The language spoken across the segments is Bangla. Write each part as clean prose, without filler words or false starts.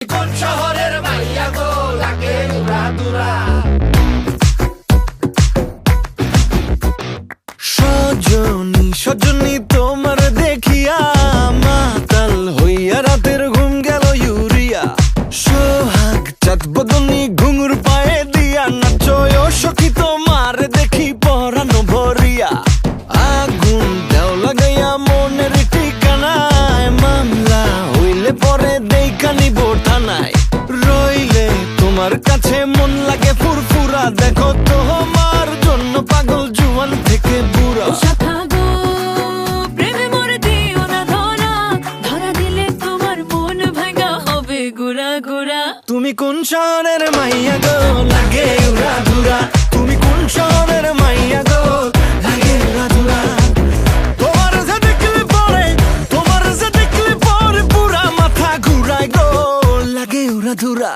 কোন শহরের মাইয়া গো লাগে উড়া দুরা সজনী সজনী তোমার দেখিয়া মাতাল হইয়া রাতের ঘুম গেল ইউরিয়া সোহাগ চাঁদ বদনী ঘুঙুর পায়ে দিয়া নাচয় সখী তোমার দেখি পরানো ভরিয়া আগুন দেও লাগাইয়া মনের ঠিকানায় মামলা হইলে পরে দেইখা নিব থানায় রইলে তোমার কাছে মন লাগে ফুরফুরা দেখো তোমার জন্য পাগল জুয়ান থেকে বুড়া তুমি কোন শহরের মাইয়া গো লাগে উড়া ধুরা তুমি কোন শহরের মাইয়া গো লাগে উড়া ধুরা তোমার যে দেখলে পরে পুরা মাথা ঘুরায় গো লাগে উড়া ধুরা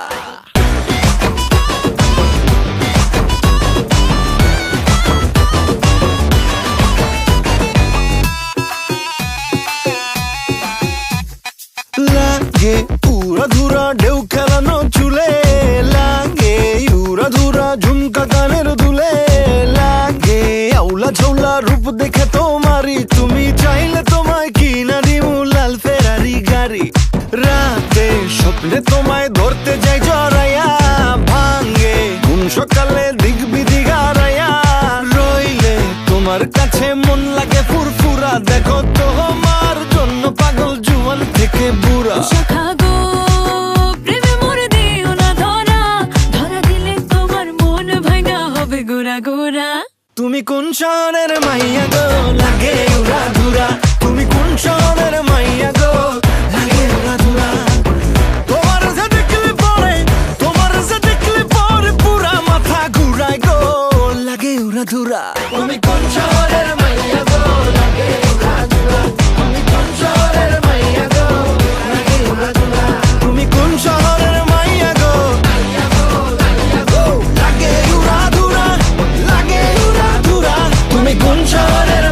লাগে উড়া ধুরা ঢেউ খেলানো চুলে লাগে উড়া ধুরা ঝুমকা কানের দুলে লাগে আউলা ঝৌলা রূপ দেখে তোমারি তুমি চাইলে তোমায় কিনা দিমু লাল ফেরারি গাড়ি রাতে স্বপ্নে তোমায় ধরতে যাই জড়াইয়া ভাঙ্গে ঘুম সকালে দিক বিধি গারাইয়া রইলে তোমার কাছে মন লাগে ফুরফুরা দেখো তোমার জন্য পাগল জুয়ান থেকে বুড়া তুমি কোন শহরের মাইয়া গো লাগে উড়া ধুরা তুমি কোন শহরের মাইয়া গো লাগে উড়া ধুরা তোমার যে দেখলে পরে পুরা মাথা ঘুরায় গো লাগে উড়া ধুরা তুমি কোন শহরের মাইয়া গো লাগে উড়া দুরা তুমি কোন শহরের মাইয়া গো লাগে উড়া দুরা তুমি কোন শহরের মাইয়া গো মাইয়া গো লাগে উড়া ধুরা লাগে উড়া ধুরা তুমি কোন শহরের